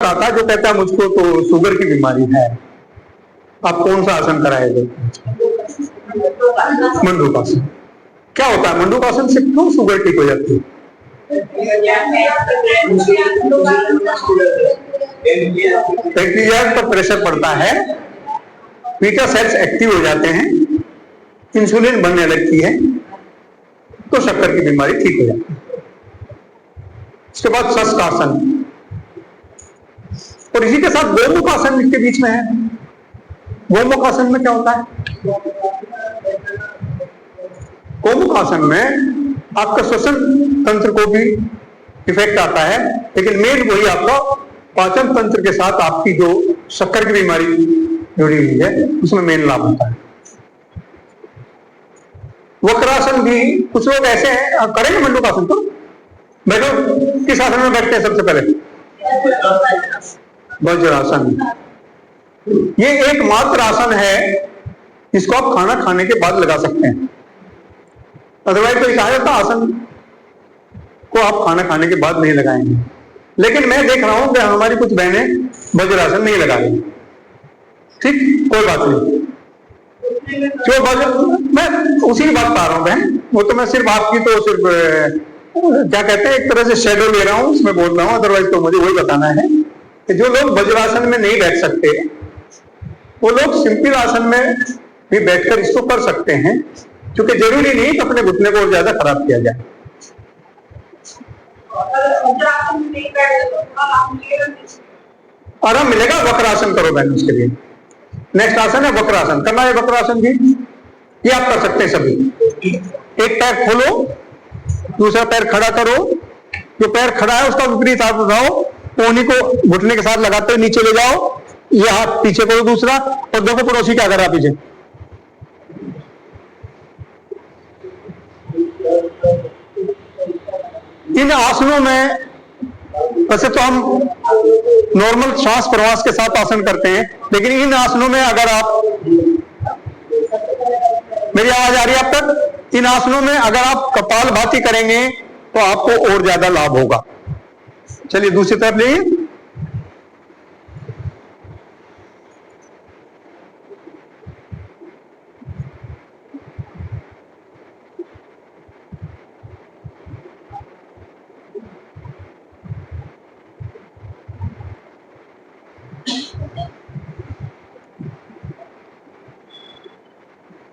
आता जो कहता है मुझको तो शुगर की बीमारी है, आप कौन सा आसन कराएंगे? मंडूकासन। क्या होता है मंडूकासन से, क्यों शुगर ठीक हो जाती है? पैंक्रियाज पर प्रेशर पड़ता है, बीटा सेल्स एक्टिव हो जाते हैं, इंसुलिन बनने लगती है, तो शक्कर की बीमारी ठीक हो जाती है। उसके बाद शस्त्रासन, और इसी के साथ गोमुखासन इसके बीच में है। गोमुखासन में क्या होता है? गोमुखासन में आपका श्वसन तंत्र को भी इफेक्ट आता है, लेकिन मेन वही आपका पाचन तंत्र के साथ आपकी जो शक्कर की बीमारी जुड़ी हुई है उसमें मेन लाभ होता है। वक्रासन भी कुछ लोग ऐसे हैं, करेंगे मंडूकासन तो बैठो, किस आसन में बैठते हैं सबसे पहले? वज्रासन। ये एकमात्र आसन है जिसको आप खाना खाने के बाद लगा सकते हैं, अदरवाइज कोई कहा जाता आसन को आप खाना खाने के बाद नहीं लगाएंगे। लेकिन मैं देख रहा हूं कि हमारी कुछ बहनें वज्रासन नहीं लगा रही, ठीक, कोई बात नहीं, जो मैं उसी की बात बता रहा हूं बहन, वो तो मैं सिर्फ आपकी तो सिर्फ क्या कहते हैं एक तरह से शेडो ले रहा हूं, उसमें बोल रहा हूं, अदरवाइज तो मुझे वही बताना है कि जो लोग वज्रासन में नहीं बैठ सकते वो लोग सिंपल आसन में भी बैठकर इसको कर सकते हैं, क्योंकि जरूरी नहीं कि अपने घुटने को और ज्यादा खराब किया जाए। आराम मिलेगा, वक्रासन करो बहन। उसके लिए नेक्स्ट आसन है वक्रासन। करना है वक्रासन भी, ये आप कर सकते हैं सभी। एक पैर खोलो, दूसरा पैर खड़ा करो, जो पैर खड़ा है उसका विपरीत हाथ उठाओ, कोहनी को घुटने के साथ लगाते हुए नीचे ले जाओ, ये हाथ पीछे करो दूसरा, और देखो पड़ोसी क्या कर रहा है पीछे। इन आसनों में वैसे तो हम नॉर्मल श्वास प्रवास के साथ आसन करते हैं, लेकिन इन आसनों में अगर आप, मेरी आवाज आ रही है आप तक? इन आसनों में अगर आप कपालभाति करेंगे तो आपको और ज्यादा लाभ होगा। चलिए दूसरी तरफ ले।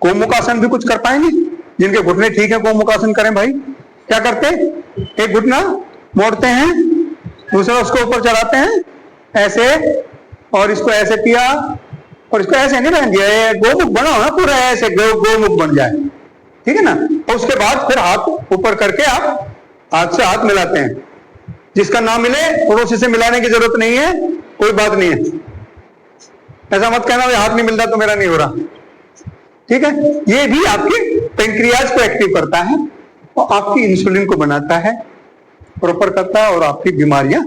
गोमुखासन भी कुछ कर पाएंगे? जिनके घुटने ठीक है गोमुखासन करें भाई। क्या करते हैं? एक घुटना मोड़ते हैं, दूसरा उसको ऊपर चढ़ाते हैं ऐसे, और इसको ऐसे किया, और इसको ऐसे नहीं बन दिया, गोमुख बना हो ना पूरा, ऐसे गोमुख बन जाए, ठीक है ना। और उसके बाद फिर हाथ ऊपर करके आप हाथ से हाथ मिलाते हैं। जिसका ना मिले पड़ोसी से मिलाने की जरूरत नहीं है, कोई बात नहीं है। ऐसा मत कहना हाथ नहीं मिलता तो मेरा नहीं हो रहा, ठीक है। ये भी आपके पैंक्रियाज को एक्टिव करता है और आपकी इंसुलिन को बनाता है, प्रॉपर करता है, और आपकी बीमारियां,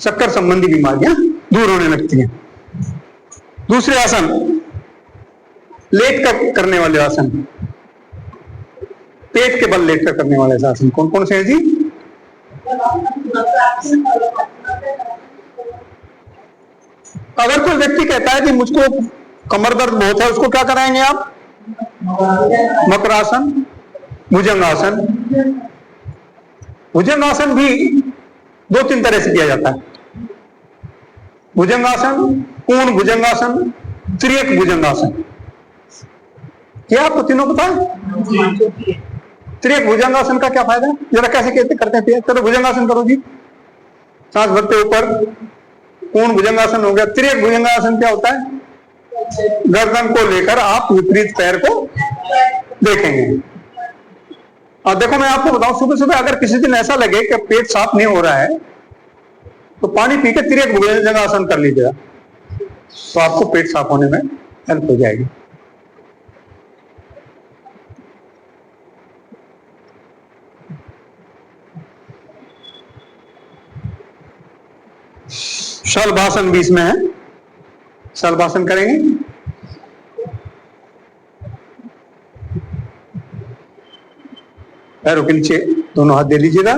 शक्कर संबंधी बीमारियां दूर होने लगती हैं। दूसरे आसन, लेट कर करने वाले आसन, पेट के बल लेट कर करने वाले आसन कौन कौन से हैं जी? अगर कोई व्यक्ति कहता है कि मुझको कमर दर्द बहुत है, उसको क्या कराएंगे आप? मकरासन, भुजंगासन। भुजंगासन भी 2-3 तरह से किया जाता है। भुजंगासन, पूर्ण भुजंगासन, त्रियक भुजंगासन। क्या आपको तीनों पता है? त्रियक भुजंगासन का क्या फायदा है? जरा कैसे कहते करते हैं? चलो भुजंगासन करो जी, सांस भरते ऊपर। पूर्ण भुजंगासन हो गया। त्रियक भुजंगासन क्या होता है? गर्दन को लेकर आप विपरीत पैर को देखेंगे। और देखो मैं आपको बताऊं, सुबह सुबह अगर किसी दिन ऐसा लगे कि पेट साफ नहीं हो रहा है तो पानी पी के त्रियक भुजंगासन कर लीजिएगा, तो आपको पेट साफ होने में हेल्प हो जाएगी। शलभासन भी इसमें है, शलभासन करेंगे। पैरों के नीचे दोनों हाथ दे लीजिएगा,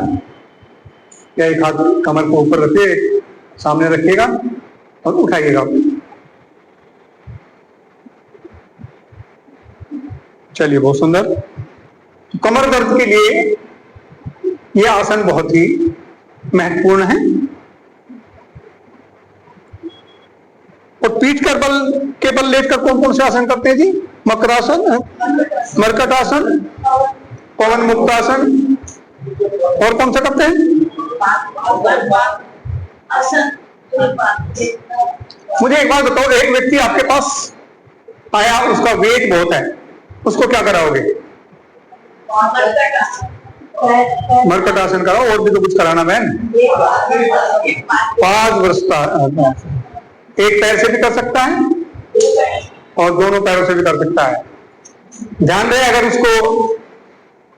या एक हाथ कमर को ऊपर रखिए, सामने रखिएगा और उठाइएगा। चलिए, बहुत सुंदर। कमर दर्द के लिए यह आसन बहुत ही महत्वपूर्ण है। और पीठ कर बल के बल लेटकर कौन कौन से आसन करते हैं जी? मकरासन, मरकटासन, पवन मुक्तासन, और कौन सा करते हैं? मुझे एक बात बताओ, एक व्यक्ति आपके पास आया, उसका वेट बहुत है, उसको क्या कराओगे? मरकटासन कराओ। और भी तो कुछ कराना बहन। पादवृष्टा, एक पैर से भी कर सकता है और दोनों पैरों से भी कर सकता है। ध्यान रहे, अगर उसको,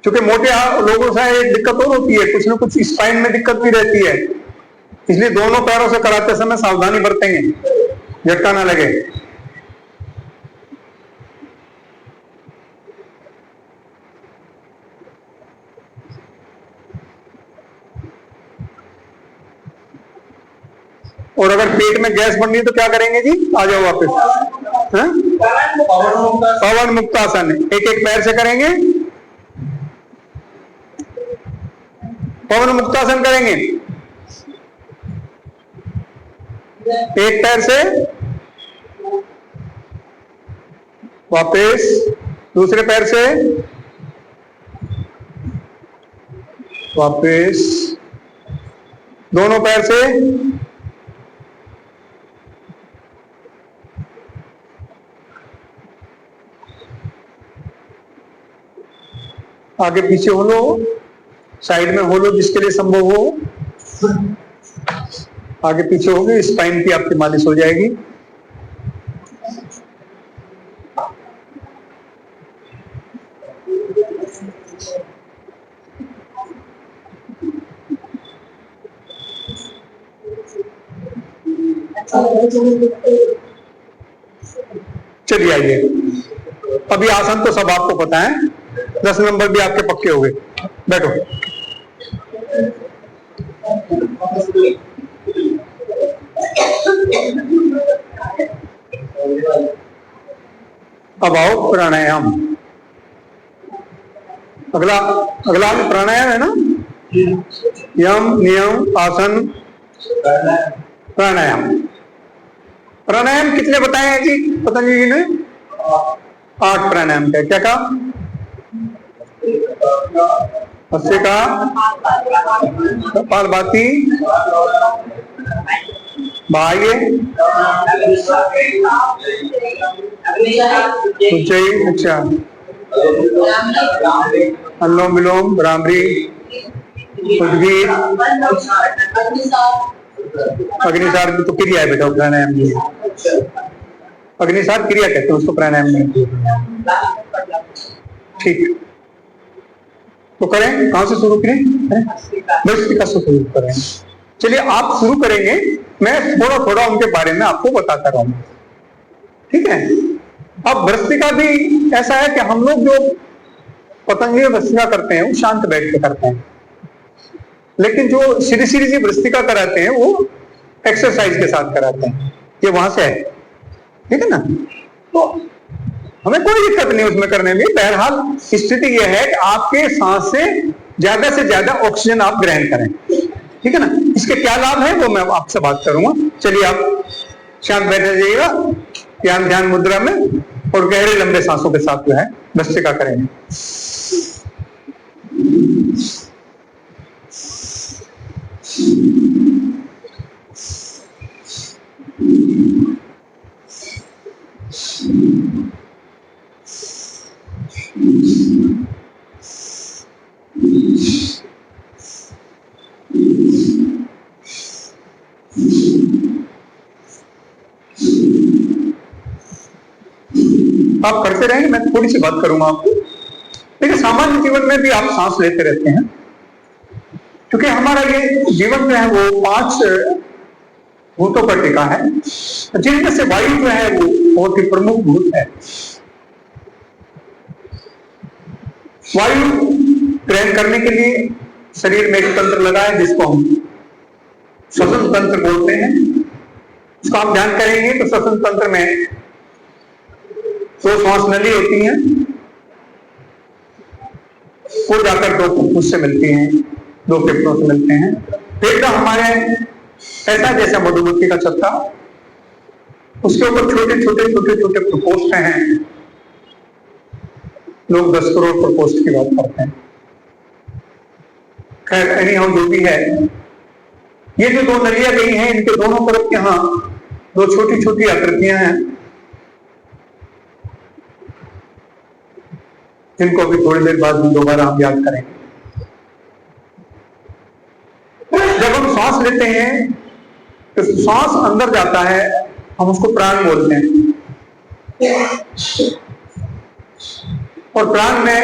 क्योंकि मोटे लोगों से एक दिक्कत और होती है, कुछ ना कुछ स्पाइन में दिक्कत भी रहती है, इसलिए दोनों पैरों से कराते समय सावधानी बरतेंगे, झटका ना लगे। और अगर पेट में गैस बननी है तो क्या करेंगे जी? आ जाओ वापस। पवन मुक्तासन एक एक पैर से करेंगे। पवन मुक्तासन करेंगे एक पैर से, वापस दूसरे पैर से, वापस दोनों पैर से, आगे पीछे हो लो, साइड में हो लो जिसके लिए संभव हो। आगे पीछे होगी, स्पाइन की आपकी मालिश हो जाएगी। चलिए आइए, अभी आसन तो सब आपको पता है, 10 नंबर भी आपके पक्के हो गए। बैठो। अब आओ प्राणायाम। अगला प्राणायाम है ना, यम नियम आसन प्राणायाम। प्राणायाम कितने बताए हैं जी पतंजलि जी ने? 8 प्राणायाम का। क्या कहा? भस्त्रिका, कपालभाति, बाह्य, उज्जयी, अच्छा, अनुलोम विलोम, भ्रामरी, उद्गीत, अग्निसार तो क्रिया है बेटा, प्राणायाम नहीं है। अग्निसार क्रिया कहते हैं उसको, प्राणायाम नहीं। ठीक, तो करें, कहां से शुरू करें? भस्त्रिका से शुरू करें। चलिए, आप शुरू करेंगे, मैं थोड़ा थोड़ा उनके बारे में आपको बताता रहूंगा, ठीक है? अब भस्त्रिका भी ऐसा है कि हम लोग जो पतंजलि भस्त्रिका करते हैं वो शांत बैठ के करते हैं, लेकिन जो श्री श्री जी भस्त्रिका कराते हैं वो एक्सरसाइज के साथ कराते हैं। ये वहां से है, ठीक है ना? तो हमें कोई दिक्कत नहीं उसमें करने में। बहरहाल स्थिति यह है कि आपके सांस से ज्यादा ऑक्सीजन आप ग्रहण करें, ठीक है ना? इसके क्या लाभ है वो मैं आपसे बात करूंगा। चलिए, आप शांत बैठ जाइएगा, ध्यान मुद्रा में, और गहरे लंबे सांसों के साथ जो है भस्त्रिका करेंगे। आप करते रहेंगे, मैं थोड़ी सी बात करूंगा आपको। देखिए, सामान्य जीवन में भी आप सांस लेते रहते हैं, क्योंकि हमारा ये जीवन जो है वो 5 भूतों पर टिका है, जिनमें से वायु जो है वो बहुत ही प्रमुख भूत है। वायु ग्रहण करने के लिए शरीर में एक तंत्र लगा है जिसको हम श्वसन तंत्र बोलते हैं। इसको आप ध्यान करेंगे तो श्वसन तंत्र में दो श्वास नली होती हैं, वो जाकर दो फुफ्फुस से मिलती हैं, दो फेफड़ों से मिलते हैं। फेफड़ा हमारे ऐसा जैसा मधुमक्खी का छत्ता, उसके ऊपर छोटे छोटे छोटे छोटे प्रकोष्ठ हैं। लोग 10 करोड़ प्रकोष्ठ की बात करते हैं। खैर एनी हाउ जो भी है, ये जो दो नलियां गई हैं, इनके दोनों तरफ यहाँ दो छोटी छोटी आकृतियां हैं, जिनको अभी थोड़ी देर बाद दोबारा हम याद करेंगे। जब हम सांस लेते हैं तो सांस अंदर जाता है, हम उसको प्राण बोलते हैं। और प्राण में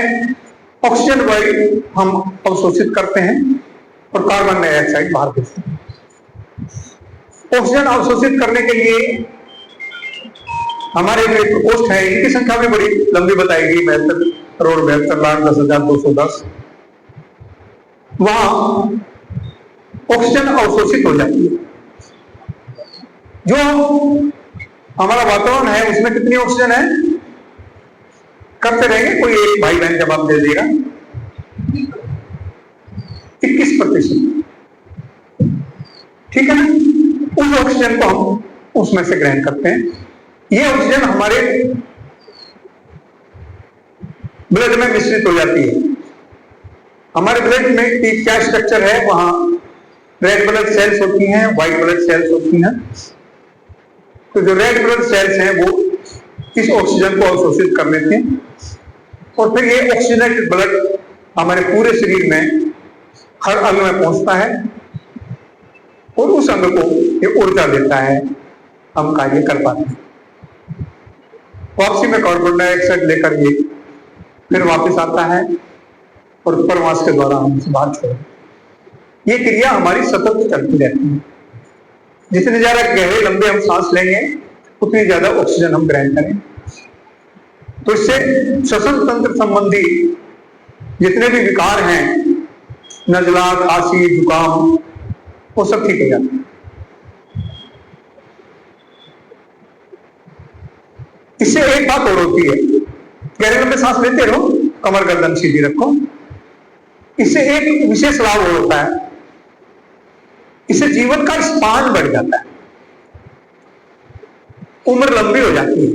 ऑक्सीजन वायु हम अवशोषित करते हैं और कार्बन डाइऑक्साइड बाहर भेजते हैं। ऑक्सीजन अवशोषित करने के लिए हमारे जो प्रकोष्ठ है, इनकी संख्या भी बड़ी लंबी बताएगी, 72,72,10,210। वहां ऑक्सीजन अवशोषित हो जाती है। जो हमारा वातावरण है उसमें कितनी ऑक्सीजन है, करते रहेंगे, कोई एक भाई बहन जवाब दे देगा। 21%। ठीक है ना? उस ऑक्सीजन को हम उसमें से ग्रहण करते हैं। ये ऑक्सीजन हमारे ब्लड में मिश्रित हो जाती है। हमारे ब्लड में क्या स्ट्रक्चर है, वहां रेड ब्लड सेल्स होती हैं, व्हाइट ब्लड सेल्स होती हैं। तो जो रेड ब्लड सेल्स हैं वो इस ऑक्सीजन को अवशोषित कर लेते हैं और फिर ये ऑक्सीजनेटेड ब्लड हमारे पूरे शरीर में हर अंग में पहुंचता है और उस अंग को ये ऊर्जा देता है, हम कार्य कर पाते हैं। वापसी में कार्बन डाइऑक्साइड लेकर ये फिर वापस आता है और प्रवास के द्वारा हम इसे बाहर छोड़ते। ये क्रिया हमारी सतत चलती रहती है। जितने ज्यादा गहरे लंबे हम सांस लेंगे उतनी ज्यादा ऑक्सीजन हम ग्रहण करें। तो इससे श्वसन तंत्र संबंधी जितने भी विकार हैं, नजला, खांसी, जुकाम, वो सब ठीक हो जाते हैं। इससे एक बात और होती है, गहरे लंबे सांस लेते रहो, कमर गर्दन सीधी रखो। इससे एक विशेष लाभ और होता है, इससे जीवन का स्पान बढ़ जाता है, उम्र लंबी हो जाती है।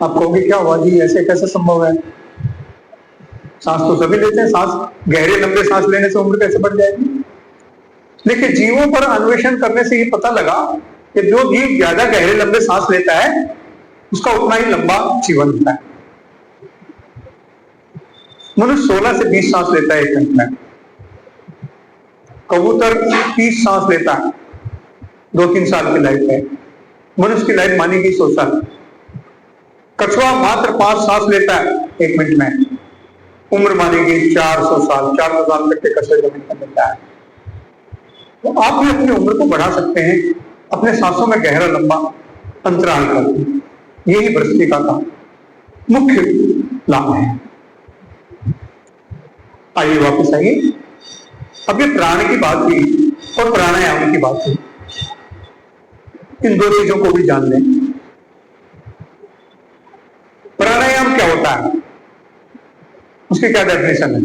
आप कहोगे क्या हुआ जी, ऐसे कैसे संभव है? सांस तो सभी लेते हैं, सांस गहरे लंबे सांस लेने से उम्र कैसे बढ़ जाएगी? देखिए, जीवों पर अन्वेषण करने से ये पता लगा कि जो जीव ज्यादा गहरे लंबे सांस लेता है उसका उतना ही लंबा जीवन होता है। मनुष्य 16 से 20 सांस लेता है 1 मिनट में। कबूतर 30 सांस लेता है, 2-3 साल की लाइफ है। मनुष्य की लाइफ मानी गई 100 साल। कछुआ मात्र 5 सांस लेता है 1 मिनट में, उम्र मानी गई 400 साल। 400 साल तक के कछुए जमीन पर मिलता है। तो आप भी अपनी उम्र को बढ़ा सकते हैं अपने सांसों में गहरा लंबा अंतराल करके। यही भस्त्रिका का मुख्य लाभ है। आइए वापस आइए। अब ये प्राण की बात हुई और प्राणायाम की बात हुई, इन दो चीजों को भी जान लें। प्राणायाम क्या होता है, उसकी क्या डेफिनेशन है?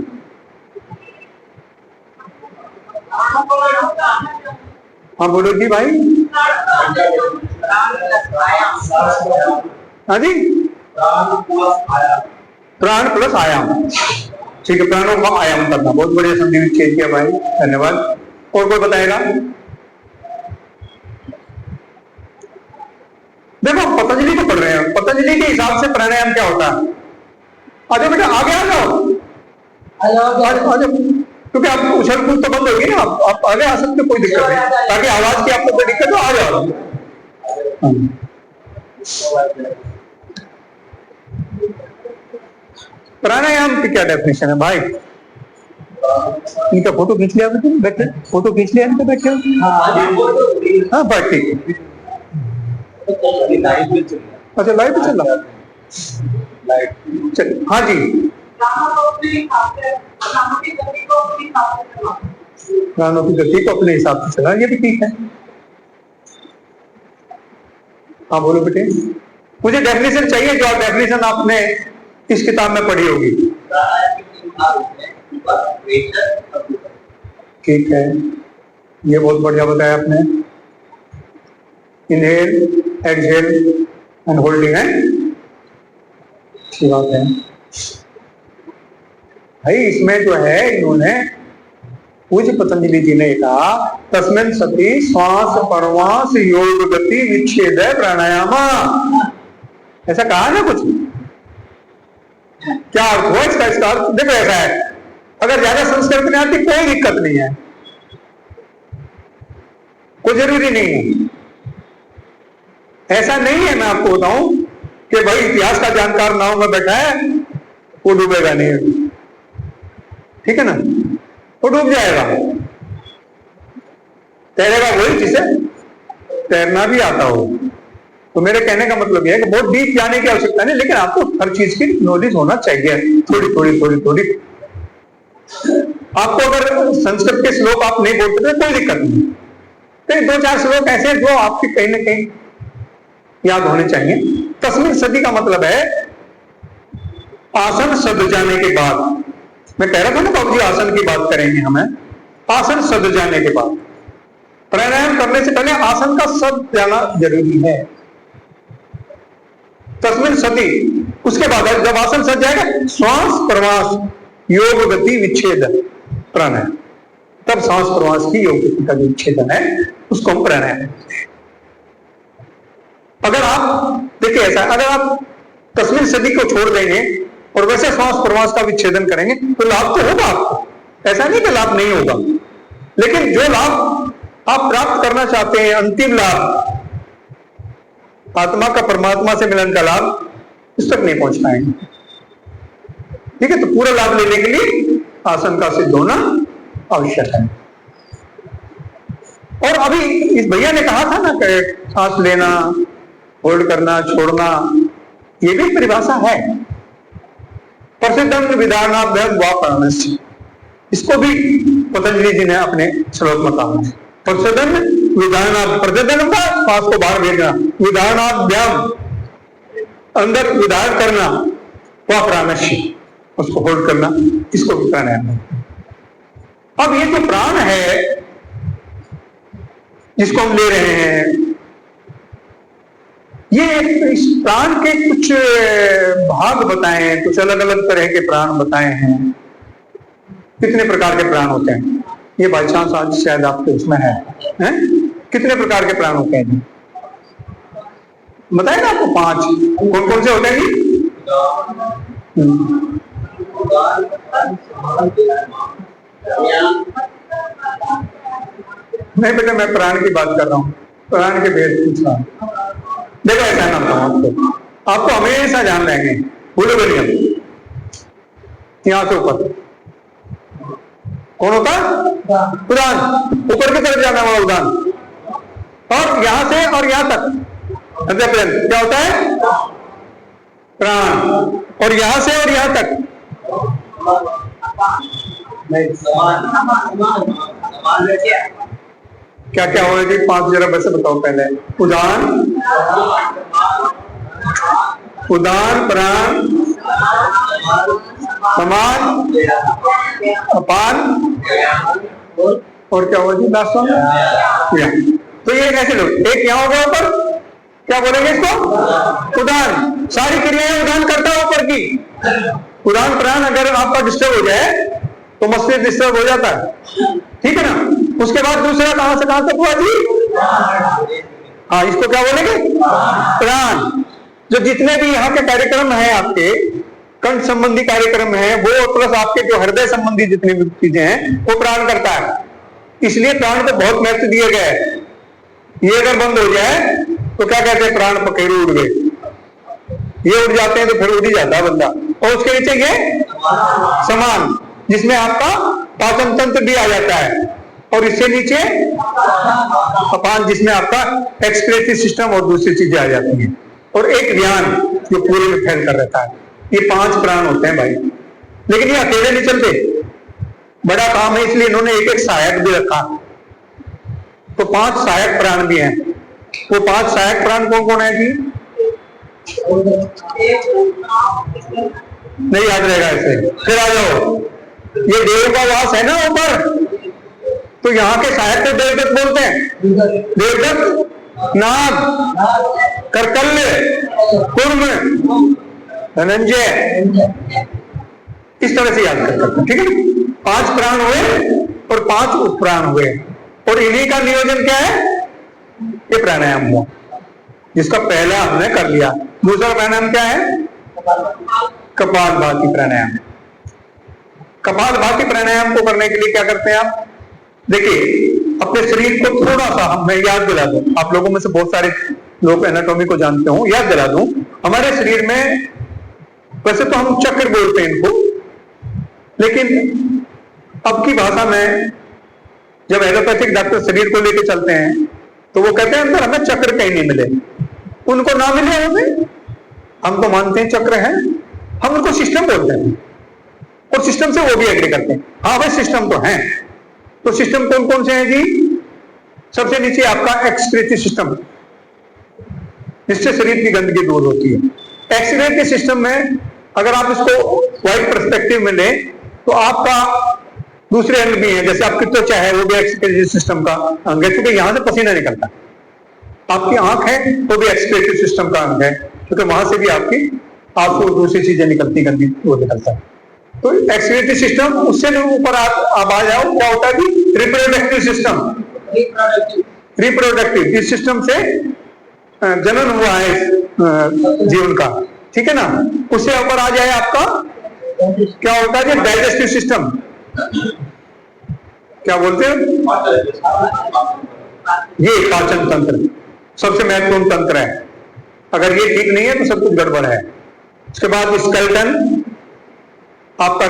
हाँ बोलो जी भाई। हाँ जी, प्राण प्लस आयाम। ठीक है, प्राणों का आयाम करना, बहुत बढ़िया संधि विच्छेद किया भाई, धन्यवाद। और कोई बताएगा? देखो, हम पतंजलि को पढ़ रहे हैं, पतंजलि के हिसाब से प्राणायाम क्या होता है। आजा बेटा, आगे आ जाओ, क्योंकि आप उछल कूद तो बंद होगी ना, आप आगे आ सकते, कोई दिक्कत नहीं, ताकि आवाज की आपको कोई दिक्कत हो, आ जाओ। प्राणायाम की क्या डेफिनेशन है भाई? इनका फोटो खींच लिया बैठे, फोटो खींच लिया इनका बैठे। हाँ बस ठीक है। अच्छा, लाइव पे चल रहा, चल। हाँ जी, प्राणों की गति को अपने हिसाब से चला, ये भी ठीक है। हाँ बोलो बेटे, मुझे डेफिनेशन चाहिए, जो डेफिनेशन आपने इस किताब में पढ़ी होगी। ठीक है, ये बहुत बढ़िया बताया आपने। इनहेल, एक्सहेल एंड होल्डिंग है, अच्छी बात है भाई। इसमें जो है इन्होंने पूज्य पतंजलि जी ने कहा तस्मिन् सति श्वास परवास योग गति विच्छेद प्राणायाम, ऐसा कहा ना कुछ। क्या अर्थ हुआ इसका? इसका अर्थ देखो ऐसा है, अगर ज्यादा संस्कृत नहीं आती कोई दिक्कत नहीं है, कोई जरूरी नहीं है। ऐसा नहीं है, मैं आपको बताऊं कि भाई इतिहास का जानकार नाव में बैठा है वो डूबेगा नहीं, ठीक है ना, वो डूब जाएगा। तैरेगा वही जिसे तैरना भी आता हो। तो मेरे कहने का मतलब यह है कि बहुत डीप जाने की आवश्यकता नहीं, लेकिन आपको हर चीज की नॉलेज होना चाहिए, थोड़ी थोड़ी थोड़ी थोड़ी। आपको अगर संस्कृत के श्लोक आप नहीं बोलते तो कोई दिक्कत नहीं, तो दो चार श्लोक ऐसे जो आपके कहीं ना कहीं याद होने चाहिए। तस्मिन् सति का मतलब है आसन सद जाने के बाद। मैं कह रहा था ना बाबू जी आसन की बात करेंगे हमें, आसन सद जाने के बाद। प्राणायाम करने से पहले आसन का सद जाना जरूरी है। तस्मिन् सति, उसके बाद जब आसन सद जाएगा श्वास प्रवास योग गति विच्छेद प्राणायाम, तब सांस प्रवास की योग गति का जो विच्छेदन है उसको हम प्राणायाम। अगर आप देखिए ऐसा, अगर आप तस्मिन् सति को छोड़ देंगे और वैसे श्वास प्रवास का विच्छेदन करेंगे तो लाभ तो होगा आपको, ऐसा नहीं कि लाभ नहीं होगा, लेकिन जो लाभ आप प्राप्त करना चाहते हैं, अंतिम लाभ आत्मा का परमात्मा से मिलन का लाभ, उस तक नहीं पहुंच पाएंगे। ठीक है, तो पूरा लाभ लेने के लिए आसन का सिद्ध होना आवश्यक है। और अभी इस भैया ने कहा था ना कि सांस लेना, होल्ड करना, छोड़ना, ये भी परिभाषा है। प्रसिद्धं विधानाभ्याम वा प्राणस्य, इसको भी पतंजलि जी ने अपने श्लोक में कहा है। प्रसिद्धं विधानाभ्याम, प्रतिदिन का श्वास को बाहर भेजना, विधानाभ्याम अंदर विधान करना, वा प्राणस्य उसको होल्ड करना, इसको भी प्राणायाम है। अब ये जो प्राण है जिसको हम ले रहे हैं, ये इस प्राण के कुछ भाग बताए हैं, कुछ अलग अलग तरह के प्राण बताए हैं। कितने प्रकार के प्राण होते हैं ये बाई चांस आज शायद आपके उसमें है, हैं? कितने प्रकार के प्राण होते हैं बताए ना आपको? 5। कौन कौन से होते हैं जी? नहीं बेटा, मैं प्राण की बात कर रहा हूँ, प्राण के भेद पूछ रहा हूँ। देखो ऐसा ना बताऊं आपको हमेशा ध्यान रहेंगे, भूलो बढ़िया। यहां से ऊपर कौन होता है? उदान, ऊपर की तरफ जाना वाला उदान, और यहां से और यहां तक क्या होता है? प्राण, और यहां से और यहां तक क्या क्या होगा जी? 5 जरा वैसे बताओ पहले। उदान, उदान, प्राण, समान, अपान, और क्या होगा जी लास्ट में? तो ये कैसे लोग, एक यहाँ होगा ऊपर, क्या बोलेंगे इसको? उदान। सारी क्रियाएं उदान करता है ऊपर की। उदान प्राण अगर आपका डिस्टर्ब हो जाए तो मस्तिष्क डिस्टर्ब हो जाता है, ठीक है ना। उसके बाद दूसरा कहां से कहां तक हुआ जी? हाँ, इसको क्या बोलेंगे? प्राण। जो जितने भी यहाँ के कार्यक्रम हैं, आपके कंठ संबंधी कार्यक्रम हैं, वो प्लस आपके जो हृदय संबंधी जितनी भी चीजें हैं वो प्राण करता है। इसलिए प्राण को बहुत महत्व दिया गया है। ये अगर बंद हो जाए तो क्या कहते हैं? प्राण पखेरु उड़ गए। ये उड़ जाते हैं तो फिर उड़ ही जाता है बंदा। और उसके नीचे ये समान, जिसमें आपका पाचन तंत्र भी आ जाता है, और इससे नीचे अपान, जिसमें आपका एक्सक्रीटरी सिस्टम और दूसरी चीजें आ जाती हैं, और एक ज्ञान जो पूरे में फैल कर रहता है। ये 5 प्राण होते हैं भाई, लेकिन ये अकेले नहीं चलते, बड़ा काम है, इसलिए इन्होंने एक एक सहायक भी रखा। तो 5 सहायक प्राण भी हैं। वो 5 सहायक प्राण कौन कौन है जी? नहीं याद रहेगा ऐसे, फिर आ जाओ। ये देव का वास है ना ऊपर, तो यहाँ के सहायक को देवदत्त बोलते हैं। देवदत्त, नाग, करकल्य, कुर्म, धनंजय, इस तरह से याद कर सकते हैं। ठीक है, 5 प्राण हुए और 5 उपप्राण हुए, और इन्हीं का नियोजन क्या है? ये प्राणायाम हुआ, जिसका पहला हमने कर लिया। दूसरा प्राणायाम क्या है? कपालभाति प्राणायाम। कपालभाति प्राणायाम को करने के लिए क्या करते हैं आप? देखिए, अपने शरीर को थोड़ा सा मैं याद दिला दूं, आप लोगों में से बहुत सारे लोग एनाटॉमी को जानते हो, याद दिला दूं। हमारे शरीर में वैसे तो हम चक्र बोलते हैं इनको, लेकिन अब की भाषा में जब एलोपैथिक डॉक्टर शरीर को लेकर चलते हैं तो वो कहते हैं अंदर हमें चक्र कहीं नहीं मिले। उनको ना मिले हमें, हम तो मानते हैं चक्र है, हम उनको सिस्टम बोलते हैं, और सिस्टम से वो भी एग्री करते हैं। हाँ भाई सिस्टम तो है। तो सिस्टम कौन कौन से हैं जी? सबसे नीचे आपका एक्सक्रीटरी सिस्टम, जिससे शरीर की गंदगी दूर होती है। एक्सक्रीटरी सिस्टम में अगर आप इसको वाइड पर्सपेक्टिव में लें तो आपका दूसरे अंग भी है, जैसे आपकी त्वचा है वो भी एक्सक्रीटरी सिस्टम का अंग है, क्योंकि यहां से पसीना निकलता है। आपकी आंख है वो भी एक्सक्रीटरी सिस्टम का अंग है, क्योंकि वहां से भी आपकी आपको दूसरी चीजें निकलती, गंदी वो निकलता है। तो एक्सक्रीटरी सिस्टम, उससे जो ऊपर आप आ जाओ, क्या होता है कि रिप्रोडक्टिव सिस्टम। रिप्रोडक्टिव, जिस सिस्टम से जनन हुआ है जीवन का, ठीक है ना, उससे ऊपर आ जाए आपका क्या होता है? Digestive system. क्या बोलते हैं? ये पाचन तंत्र सबसे महत्वपूर्ण तंत्र है। अगर ये ठीक नहीं है तो सब कुछ गड़बड़ है। उसके बाद स्केलेटन, आपका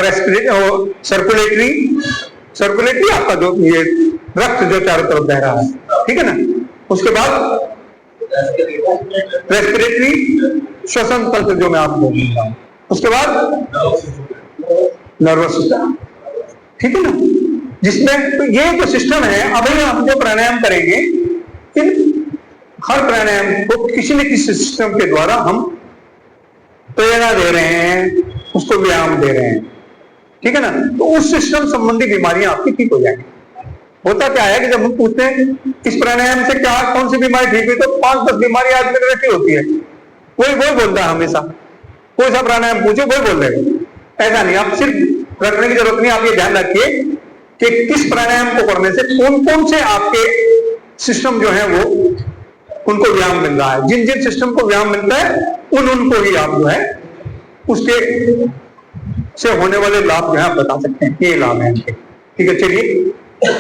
सर्कुलेटरी आपका जो ये रक्त जो चारों तरफ बह रहा है, ठीक है ना। उसके बाद रेस्पिरेटरी, श्वसन तंत्र जो मैं आपको बोल रहा हूं। उसके बाद नर्वस सिस्टम, ठीक है ना, जिसमें तो ये जो सिस्टम है। अभी हम जो प्राणायाम करेंगे, इन हर प्राणायाम को किसी न किसी सिस्टम के द्वारा हम प्रेरणा दे रहे हैं, उसको व्यायाम दे रहे हैं, ठीक है ना। तो उस सिस्टम संबंधी बीमारियां आपकी ठीक हो जाएंगी। होता क्या है कि जब हम पूछते हैं इस प्राणायाम से क्या कौन सी बीमारी ठीक हुई, तो 5-10 बीमारी आदमी में रखी होती है। कोई बोलता है हमेशा, कोई सा प्राणायाम पूछो कोई बोल देगा। ऐसा नहीं, आप सिर्फ रखने की जरूरत नहीं, आप ये ध्यान रखिए कि किस प्राणायाम को करने से कौन कौन से आपके सिस्टम जो है वो उनको व्यायाम मिल रहा है। जिन जिन सिस्टम को व्यायाम मिलता है उनको ही आप जो है उसके से होने वाले लाभ जो है आप बता सकते हैं, ये लाभ है इनके। ठीक है, चलिए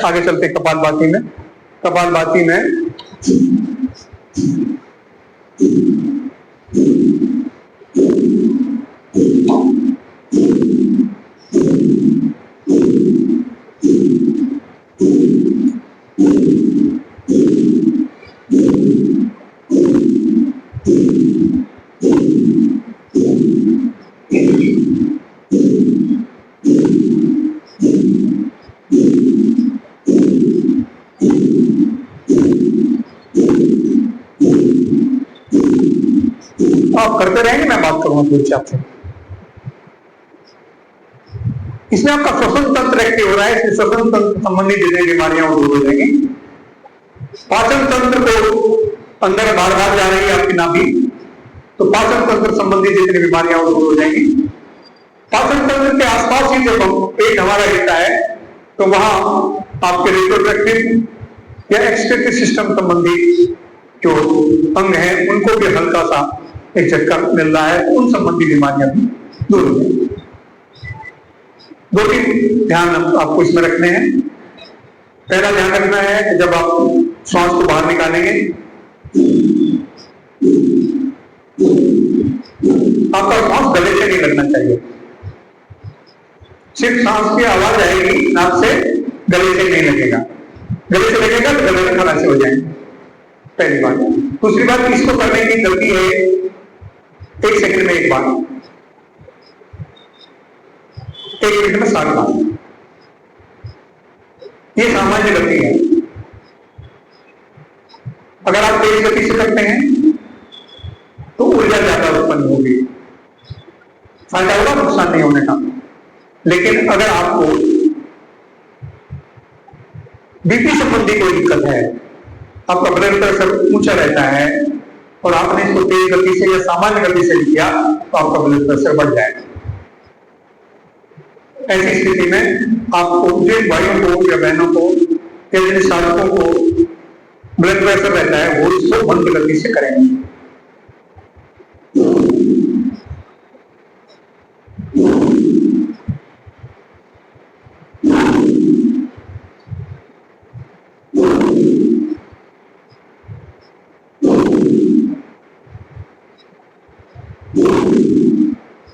आगे चलते हैं कपालभाति में। कपालभाति में आप करते रहेंगे, मैं बात करूंगा थोड़ी आपसे। इसमें आपका श्वसन तंत्र एक्टिव हो रहा है, इसमें श्वसन तंत्र संबंधी जितनी बीमारियां वो दूर हो जाएंगी। पाचन तंत्र को अंदर बार बार जा रही है आपकी नाभि, तो पाचन तंत्र संबंधी जितनी बीमारियां वो दूर हो जाएंगी। पाचन तंत्र के आसपास ही जब पेट हमारा हिलता है तो वहां आपके रिप्रोडक्टिव या एक्सक्रीटरी सिस्टम संबंधी जो अंग हैं उनको भी हल्का सा एक झटका मिल रहा है, उन संबंधी बीमारियां भी दूर हो जाएंगी। 2-3 ध्यान आपको इसमें रखने हैं। पहला ध्यान रखना है कि जब आप श्वास को बाहर निकालेंगे, आपका श्वास गले से नहीं लगना चाहिए। सिर्फ सांस की आवाज आएगी, नाक से, गले से नहीं लगेगा। गले से लगेगा तो गले में खलासी हो जाएंगे, पहली बात। दूसरी बात, इसको करने की गलती है 1 सेकंड में एक बार, 1 मिनट में 7 बार। ये सामान्य गति है। अगर आप तेज गति से करते हैं तो ऊर्जा ज्यादा उत्पन्न होगी, फायदा होगा, नुकसान नहीं होने का। लेकिन अगर आपको बीपी संबंधी कोई दिक्कत है, आपका ब्लड प्रेशर ऊंचा रहता है और आपने इसको तेज गति से या सामान्य गति से किया तो आपका ब्लड प्रेशर बढ़ जाएगा। ऐसी स्थिति में आपको जिन भाइयों को या बहनों को या जिन साधकों को ब्लड प्रेशर रहता है वो इसको मंद गति से करेंगे।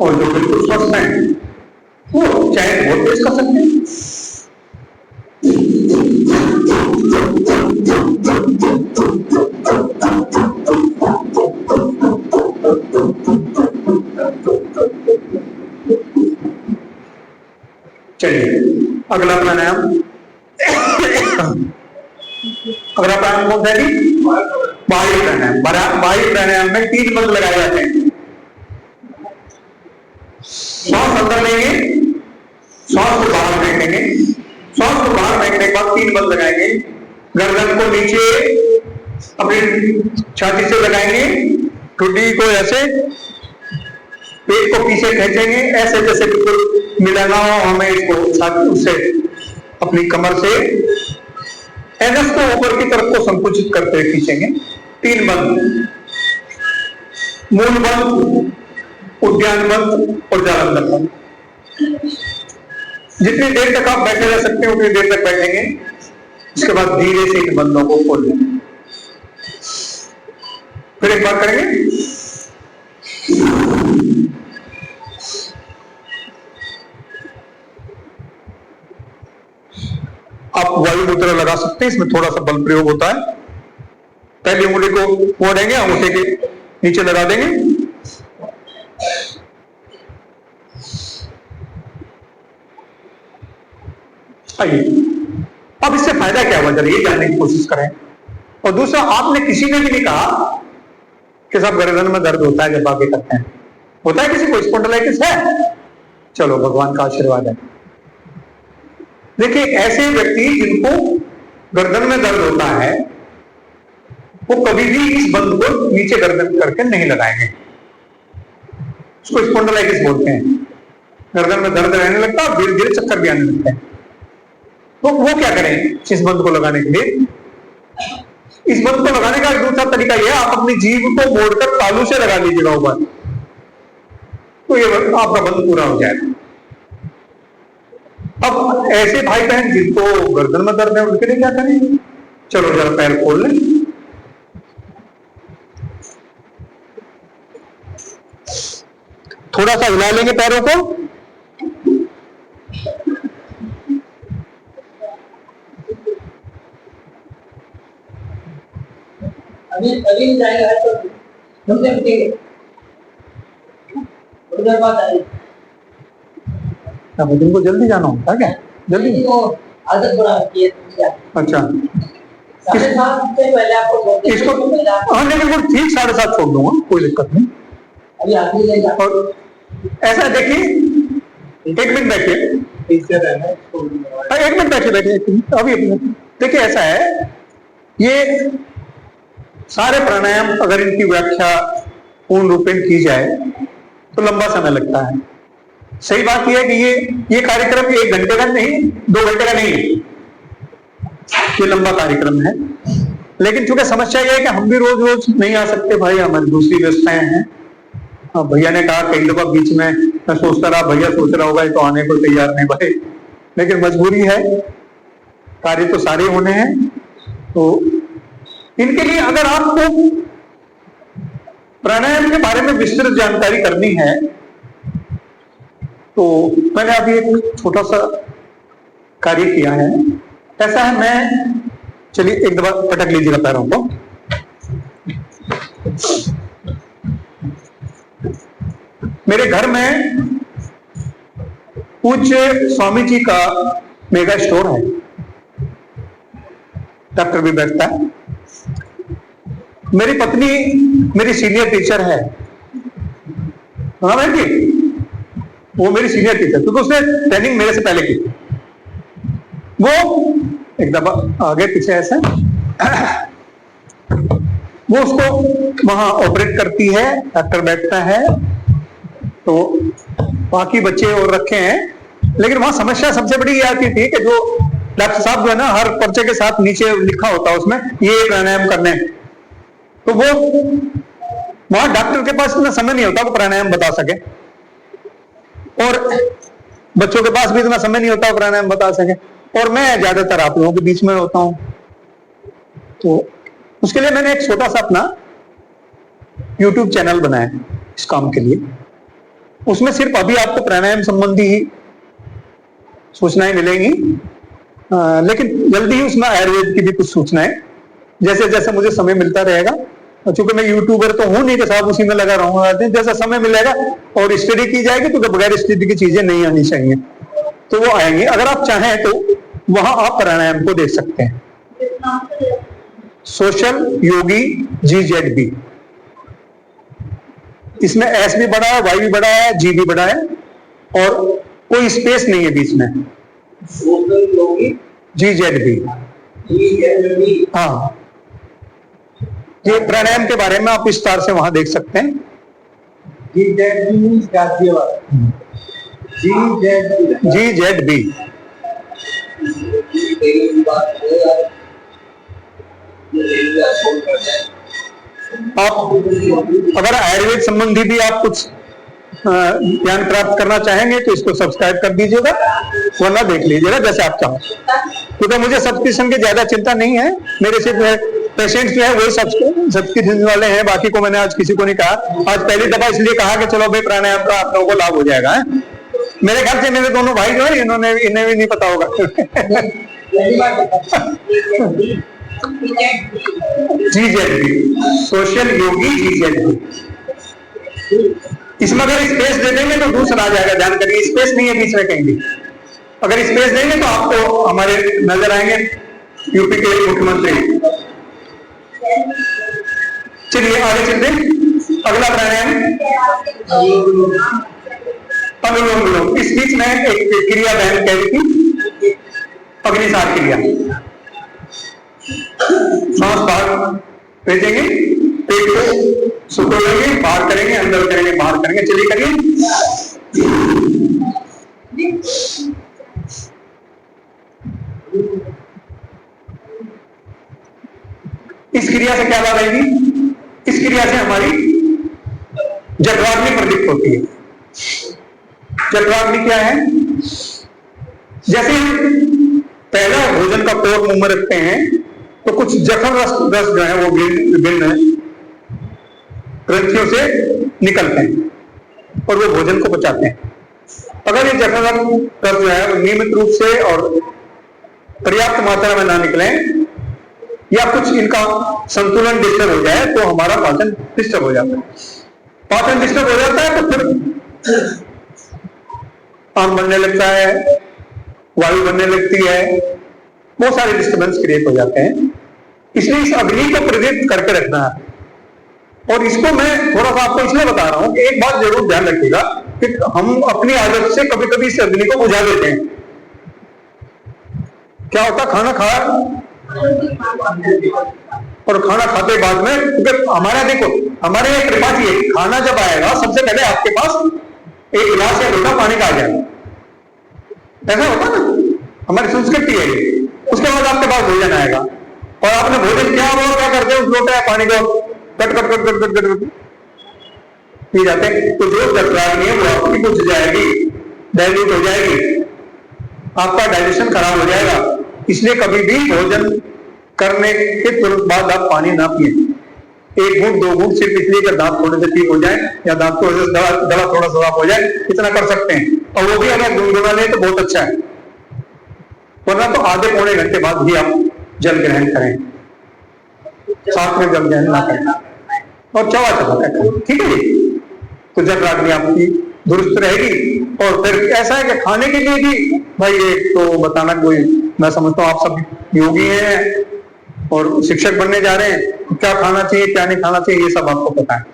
और जो बिल्कुल स्वस्थ हैं वो चाहे बहुत तेज कर सकते हैं। चलिए अगला प्राणायाम, अगला प्राणायाम कौन सा है जी? वायु प्राणायाम। वायु प्राणायाम में 3 बंद लगाए जाते हैं। श्वास अंदर लेंगे, श्वास को बाहर फेंकेंगे, श्वास को बाहर फेंकने के बाद 3 बंद लगाएंगे। गर्दन को नीचे अपनी छाती से लगाएंगे, ठुड्डी को ऐसे, पेट को पीछे खींचेंगे ऐसे जैसे बिल्कुल मिलाना हो हमें इसको छाती उससे अपनी कमर से एनस को ऊपर की तरफ को संकुचित करते हुए खींचेंगे। 3 बंद, मूल बंद, उद्यान बंद और जालंधर बंद। जितनी देर तक आप बैठे रह सकते हैं उतनी देर तक बैठेंगे। इसके बाद धीरे से इन बंदों को खोल लेंगे। फिर एक बार करेंगे। आप वायु मुद्रा लगा सकते हैं, इसमें थोड़ा सा बल प्रयोग होता है। पहली उंगली को मोड़ेंगे, अंगूठे के नीचे लगा देंगे, आइए। अब इससे फायदा क्या हुआ जरा ये जानने की कोशिश करें। और दूसरा, आपने किसी ने भी नहीं कहा कि साहब गर्दन में दर्द होता है जब आगे करते हैं, होता है किसी को स्पॉन्डिलाइटिस है? चलो भगवान का आशीर्वाद है। देखिए ऐसे व्यक्ति जिनको गर्दन में दर्द होता है वो कभी भी इस बंद को नीचे गर्दन करके नहीं लगाएंगे। उसको स्पॉन्डिलाइटिस बोलते हैं। गर्दन में दर्द रहने लगता है और धीरे धीरे चक्कर भी आने लगते हैं। तो वो क्या करें इस बंद को लगाने के लिए? इस बंद को लगाने का एक दूसरा तरीका यह है, आप अपनी जीभ को मोड़कर तालू से लगा लीजिएगा ऊपर, तो ये आपका बंद पूरा हो जाएगा। अब ऐसे भाई बहन जिनको गर्दन में दर्द है उनके लिए क्या करें? चलो जरा पैर खोल लें, थोड़ा सा हिला लेंगे पैरों को, अभी जाएगा तो उधर बात आई। अब तुमको जल्दी जाना होता है क्या? जल्दी आदत बना रखी है। अच्छा, 7:30 से पहले आपको इसको हाँ बिल्कुल ठीक 7:30 छोड़ दूंगा, कोई दिक्कत नहीं। अभी आदमी लेगा। और ऐसा देखिए, 1 मिनट बैठिए, 1 मिनट बैठिए, अभी देखिए ऐसा है, ये सारे प्राणायाम अगर इनकी व्याख्या पूर्ण रूपेण की जाए तो लंबा समय लगता है। सही बात यह है कि ये कार्यक्रम 1 घंटे का नहीं, 2 घंटे का नहीं है, ये लंबा कार्यक्रम है। लेकिन चूंकि समस्या यह है कि हम भी रोज रोज नहीं आ सकते भाई, हमारी दूसरी व्यवस्थाएं हैं। भैया ने कहा कई दफा बीच में, मैं सोचता रहा भैया सोच रहा होगा तो आने को तैयार नहीं भाई, लेकिन मजबूरी है, कार्य तो सारे होने हैं। तो इनके लिए अगर आपको प्राणायाम के बारे में विस्तृत जानकारी करनी है तो मैंने अभी एक छोटा सा कार्य किया है। ऐसा है, मैं चलिए एक दफा पटक लीजिएगा पैरों को। मेरे घर में पूज्य स्वामी जी का मेगा स्टोर है। डॉक्टर भी बैठता है। मेरी पत्नी मेरी सीनियर टीचर है, हाँ बहन जी, वो मेरी सीनियर टीचर, क्योंकि उसने ट्रेनिंग मेरे से पहले की। वो एकदम आगे पीछे ऐसा वो उसको वहां ऑपरेट करती है, डॉक्टर बैठता है। तो बाकी बच्चे और रखे हैं, लेकिन वहां समस्या सबसे बड़ी ये आती थी कि जो डॉक्टर साहब जो है ना, हर पर्चे के साथ नीचे लिखा होता है उसमें ये प्राणायाम करने, तो वो वहां डॉक्टर के पास इतना समय नहीं होता वो प्राणायाम बता सके, और बच्चों के पास भी इतना समय नहीं होता प्राणायाम बता सके, और मैं ज्यादातर आप लोगों के बीच में होता हूं। तो उसके लिए मैंने एक छोटा सा अपना YouTube चैनल बनाया इस काम के लिए। उसमें सिर्फ अभी आपको प्राणायाम संबंधी ही सूचनाएं मिलेंगी, लेकिन जल्दी ही उसमें आयुर्वेद की भी कुछ सूचनाएं, जैसे जैसे मुझे समय मिलता रहेगा, चूंकि मैं यूट्यूबर तो हूं नहीं कि साहब उसी में लगा रहूंगा, जैसा समय मिलेगा और स्टडी की जाएगी, तो बगैर स्टडी की चीजें नहीं आनी चाहिए, तो वो आएंगी। अगर आप चाहें तो वहां आप प्राणायाम को देख सकते हैं, सोशल योगी GZB। इसमें S भी बड़ा है, Y भी बड़ा है, G भी बड़ा है, और कोई स्पेस नहीं है बीच में। सोशल योगी GZB, हाँ, ये प्राणायाम के बारे में आप विस्तार से वहां देख सकते हैं। GZB आप अगर आयुर्वेद संबंधी भी आप कुछ ज्ञान प्राप्त करना चाहेंगे तो इसको सब्सक्राइब कर दीजिएगा, वरना देख लीजिएगा जैसे आप चाहो, क्योंकि मुझे सब्सक्रिप्शन की ज्यादा चिंता नहीं है। मेरे सिर्फ पेशेंट्स जो है वही सब्सक्रिप्शन वाले हैं, बाकी को मैंने आज किसी को नहीं कहा। आज पहली दफा इसलिए कहा कि चलो भाई प्राणायाम का आप लोगों को लाभ हो जाएगा है? मेरे ख्याल से मेरे दोनों भाई जो है इन्हें भी नहीं पता होगा। GZB, सोशल योगी GZB। इसमें अगर स्पेस दे देंगे तो दूसरा आ जाएगा, ध्यान करिए, स्पेस नहीं है बीच में कहीं भी। अगर स्पेस देंगे तो आपको हमारे नजर आएंगे यूपी के मुख्यमंत्री। चलिए आगे चलते, अगला प्राणायाम अनुलोम विलोम। इस बीच में एक क्रिया बहन कह रही थी, अग्निसार क्रिया। सांस बाहर भेजेंगे, पेट को सुखोलेंगे, बाहर करेंगे, अंदर करेंगे, बाहर करेंगे। चलिए करिए। इस क्रिया से क्या लाभ आएगी? इस क्रिया से हमारी जठराग्नि प्रदीप्त होती है। जठराग्नि क्या है? जैसे पहला भोजन का पोर मुंह में रखते हैं तो कुछ जठर रस जो है वो विभिन्न ग्रंथियों से निकलते हैं और वो भोजन को पचाते हैं। अगर ये जठर रस जो है नियमित रूप से और पर्याप्त मात्रा में ना निकले या कुछ इनका संतुलन डिस्टर्ब हो जाए तो हमारा पाचन डिस्टर्ब हो जाता है। पाचन डिस्टर्ब हो जाता है तो फिर आम बनने लगता है, वायु बनने लगती है, बहुत सारे डिस्टर्बेंस क्रिएट हो जाते हैं। इसलिए इस अग्नि को प्रदीप्त करके रखना है। और इसको मैं थोड़ा सा आपको इसलिए बता रहा हूं कि एक बात जरूर ध्यान रखिएगा कि हम अपनी आदत से कभी कभी इस अग्नि को बुझा देते हैं। क्या होता, खाना खाया और खाना खाते बाद में, क्योंकि हमारा देखो हमारे यहाँ कृपा थी, खाना जब आएगा सबसे पहले आपके पास एक गिलास या लोटा पानी का आ जाएगा, ऐसा होता ना, हमारी संस्कृति है। उसके बाद आपके पास भोजन आएगा और आपने भोजन क्या हुआ, क्या करते हैं उस लोटे पानी को cut cut cut cut cut cut P जाते हैं। तो जो जठराग्नि है वो आपकी बुझ जाएगी, डाइल्यूट हो जाएगी, आपका डाइजेशन खराब हो जाएगा। इसलिए कभी भी भोजन करने के तुरंत बाद आप पानी ना पिए। एक घूंट दो घूंट सिर्फ इसलिए कि दांत थोड़े से ठीक हो जाए या दांत को गला थोड़ा सा साफ हो जाए, इतना कर सकते हैं। और वो भी अगर गुनगुना लें तो बहुत अच्छा है, वरना तो आधे पौने घंटे बाद भी आप जल ग्रहण करें, साथ में जल ग्रहण ना करें और चवा चबा करें, ठीक है जी। तो जठराग्नि आपकी दुरुस्त रहेगी। और फिर ऐसा है कि खाने के लिए भी भाई एक तो बताना कोई, मैं समझता हूँ आप सब योगी हैं और शिक्षक बनने जा रहे हैं, क्या खाना चाहिए क्या नहीं खाना चाहिए ये सब आपको पता है।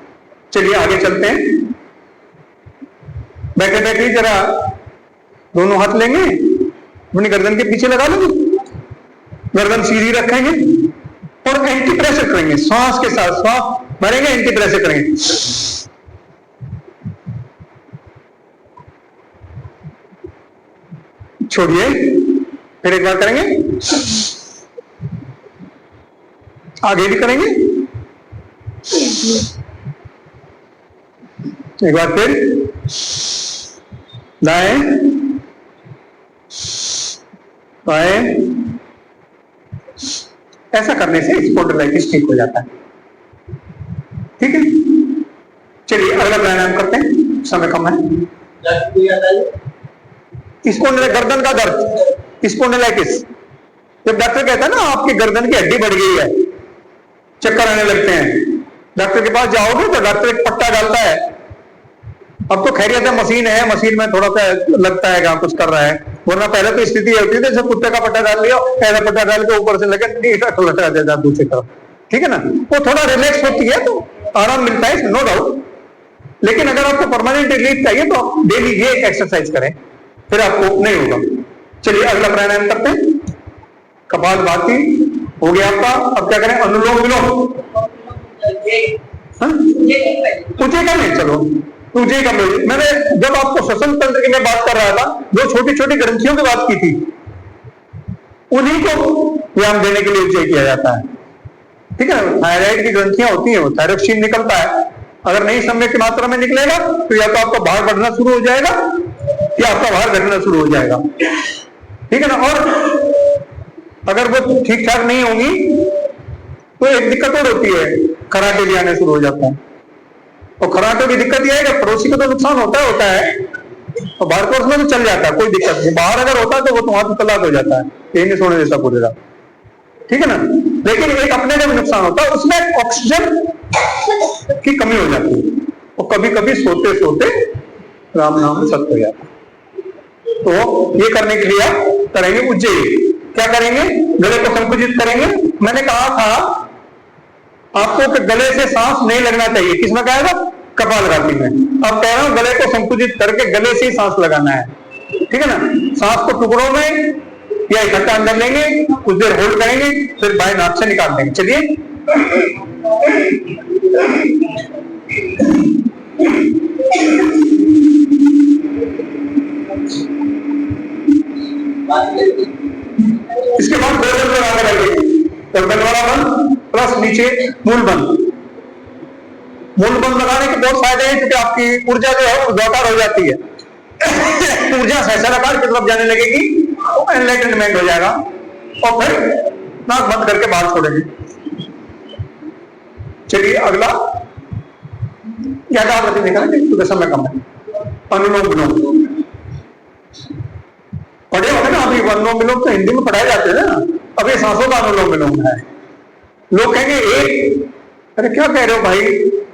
चलिए आगे चलते हैं। बैठे बैठे जरा दोनों हाथ लेंगे, अपनी गर्दन के पीछे लगा लेंगे, गर्दन सीधी रखेंगे और एंटी प्रेशर करेंगे। श्वास के साथ श्वास भरेंगे, एंटी प्रेशर करेंगे। छोड़िए, फिर एक बार करेंगे, आगे भी करेंगे, एक बार फिर दाएं बाएं। ऐसा करने से स्पॉन्डिलाइटिस ठीक हो जाता है। ठीक है, चलिए अगला प्राणायाम करते हैं, समय कम है। गर्दन का दर्द, स्पॉन्डिलाइटिस। जब डॉक्टर कहता है ना आपकी गर्दन की हड्डी बढ़ गई है, चक्कर आने लगते हैं, डॉक्टर के पास जाओगे तो डॉक्टर एक पट्टा डालता है। अब तो खैरियत है, मशीन है, मशीन में थोड़ा सा लगता है क्या कुछ कर रहा है, वरना पहले तो स्थिति होती है जैसे कुत्ते का पट्टा डाल लिया, ऐसा पट्टा डाल के ऊपर से लगे लटा देता दूसरी तरफ। ठीक है ना, वो थोड़ा रिलैक्स होती है तो आराम मिलता है, नो डाउट। लेकिन अगर आपको परमानेंट रिलीफ चाहिए तो आप डेली ये एक्सरसाइज करें, फिर आपको नहीं होगा। चलिए अगला प्राणायाम करते हैं। कपालभाति हो गया आपका। अब क्या करें, अनुलोम विलोम। पूछे का नहीं, चलो पूछे का नहीं। मैंने जब आपको श्वसन तंत्र की मैं बात कर रहा था, जो छोटी छोटी ग्रंथियों की बात की थी, उन्हीं को व्यायाम देने के लिए उपयोग किया जाता है। ठीक है, थायराइड की ग्रंथियां होती हैं, वो थायरोक्सिन निकलता है। अगर नहीं समय की मात्रा में निकलेगा तो या तो आपका भार बढ़ना शुरू हो जाएगा या आपका भार घटना शुरू हो जाएगा। ठीक है ना, और अगर वो ठीक ठाक नहीं होंगी तो एक दिक्कत और होती है, खराटे भी आने शुरू हो जाता है। और खराटे की दिक्कत यह है कि पड़ोसी को तो नुकसान होता है और बाहर कोर्स में तो चल जाता है, कोई दिक्कत नहीं। बाहर अगर होता है तो वो तुम्हारा तलाक हो जाता है, ये नहीं सोने देता पूरे रात। ठीक है ना, लेकिन एक अपने का भी नुकसान होता है, उसमें ऑक्सीजन की कमी हो जाती है और कभी कभी सोते सोते राम नाम सत्य हो जाता है। तो ये करने के लिए आप करेंगे उज्जैन। क्या करेंगे, गले को संकुचित करेंगे। मैंने कहा था आपको कि गले से सांस नहीं लगना चाहिए, किसमें कहा था, कपालभाति में। अब कह रहा हूं गले को संकुचित करके गले से ही सांस लगाना है। ठीक है ना, सांस को टुकड़ों में या इकट्ठा अंदर लेंगे, कुछ देर होल्ड करेंगे, फिर बाएं नाक से निकाल देंगे। चलिए इसके बाद गोल लगाने लगे, गर्दन वाला बंद प्लस नीचे मूल बंद। मूल बंद लगाने के बहुत फायदे हैं, क्योंकि आपकी ऊर्जा जो है उजागर हो जाती है। ऊर्जा सहस्राकार की तरफ जाने लगेगी, तो एनलाइटनमेंट हो जाएगा और फिर नाक बंद करके बाहर छोड़ेंगे। चलिए अगला, ज्यादा आगे निकालें क्योंकि समय कम है। अनुलोम विलोम पढ़े होंगे ना अभी, अनुलोम विलोम तो हिंदी में पढ़ाए जाते हैं ना, अभी सांसों का अनुलोम विलोम है। लोग कहेंगे एक, अरे क्या कह रहे हो भाई,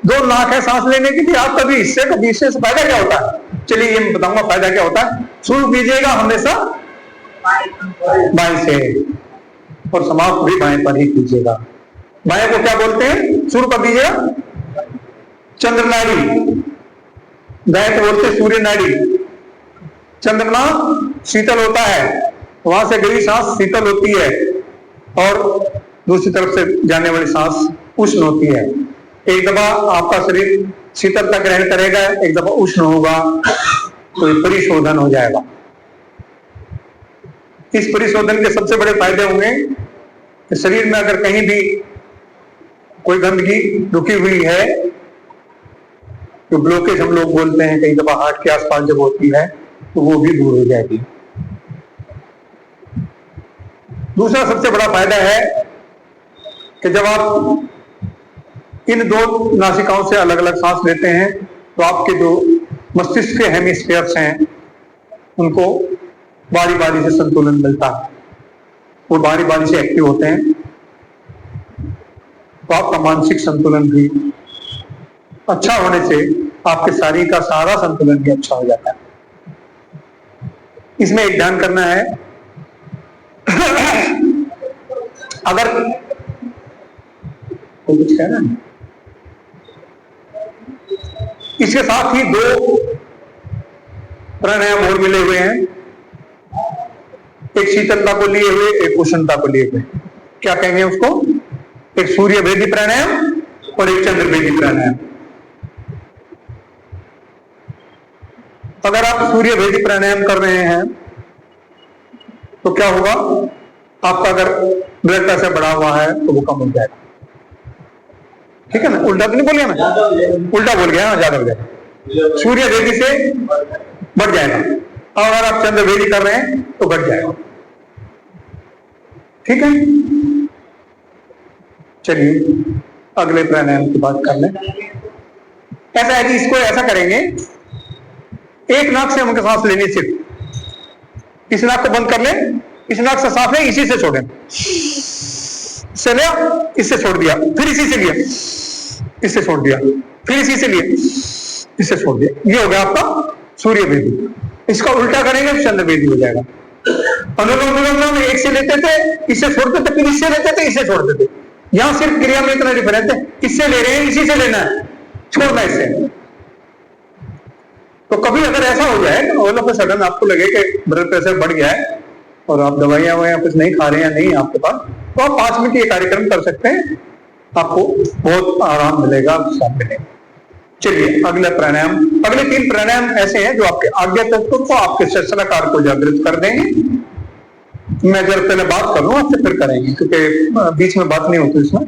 दो नाक है सांस लेने के लिए, आप कभी इससे फायदा क्या होता है। चलिए ये बताऊंगा फायदा क्या होता है। शुरू कीजिएगा हमेशा बाएं से और समाप्त भी बाएं पर ही कीजिएगा। बाएं को क्या बोलते हैं, शुरू कर दीजिएगा चंद्र नाड़ी, दाएं को बोलते हैं सूर्य नाड़ी। चंद्रमा शीतल होता है, वहां से गई सांस शीतल होती है और दूसरी तरफ से जाने वाली सांस उष्ण होती है। एक दफा आपका शरीर शीतलता ग्रहण करेगा, एक दफा उष्ण होगा, तो परिशोधन हो जाएगा। इस परिशोधन के सबसे बड़े फायदे होंगे कि शरीर में अगर कहीं भी कोई गंदगी रुकी हुई है, तो ब्लॉकेज हम लोग बोलते हैं, कई दफा हार्ट के आसपास जब होती है तो वो भी दूर हो जाएगी। दूसरा सबसे बड़ा फायदा है कि जब आप इन दो नासिकाओं से अलग अलग सांस लेते हैं तो आपके जो मस्तिष्क के हेमिस्फीयर्स हैं उनको बारी बारी से संतुलन मिलता है, वो बारी बारी से एक्टिव होते हैं, तो आपका मानसिक संतुलन भी अच्छा होने से आपके शरीर का सारा संतुलन भी अच्छा हो जाता है। इसमें एक ध्यान करना है, अगर कोई कुछ कहना है? इसके साथ ही दो प्राणायाम और मिले हुए हैं, एक शीतलता को लिए हुए, एक उष्णता को लिए हुए। क्या कहेंगे उसको? एक सूर्य भेदी प्राणायाम और एक चंद्र भेदी प्राणायाम। अगर आप सूर्य भेदी प्राणायाम कर रहे हैं तो क्या होगा? आपका अगर ब्लड प्रेशर बढ़ा हुआ है तो वो कम हो जाएगा। ठीक है ना? उल्टा तो नहीं बोल गया मैं? उल्टा बोल गया, ज्यादा हो जाएगा। सूर्य भेदी से बढ़ जाएगा और अगर आप चंद्र भेदी कर रहे हैं तो घट जाएगा। ठीक है, चलिए अगले प्राणायाम की बात कर लें। ऐसा है कि इसको ऐसा करेंगे, एक नाक से हमको सांस लेनी, सिर्फ इस नाक को बंद कर लें, इस नाक से सांस लें, इसी से छोड़ें, इससे लिया, इससे छोड़ दिया, फिर इसी से लिया, इससे छोड़ दिया, फिर इसी से लिया, इससे छोड़ दिया। ये हो गया आपका सूर्य भेदी। इसका उल्टा करेंगे चंद्र भेदी हो जाएगा। अनुलोम विलोम में एक से लेते थे, इससे छोड़ते थे, फिर इससे लेते थे, इससे छोड़ते थे। यहां सिर्फ क्रिया में इतना डिफरेंस है, इससे ले रहे हैं, इसी से लेना है, छोड़ना इससे। तो कभी अगर ऐसा हो जाए ऑल ऑफ अ सडन आपको लगे कि ब्लड प्रेशर बढ़ गया है और आप दवाइयां वगैरह कुछ नहीं खा रहे हैं, नहीं आपके पास, तो आप 5 मिनट ये कार्यक्रम कर सकते हैं, आपको बहुत आराम मिलेगा, विश्राम मिलेगा। चलिए अगला प्राणायाम, अगले 3 प्राणायाम ऐसे हैं जो आपके आज्ञा तत्व को, आपके सहस्त्राकार को जागृत कर देंगे। मैं जरा पहले बात कर लूं, आपसे फिर करेंगे, क्योंकि बीच में बात नहीं होती इसमें।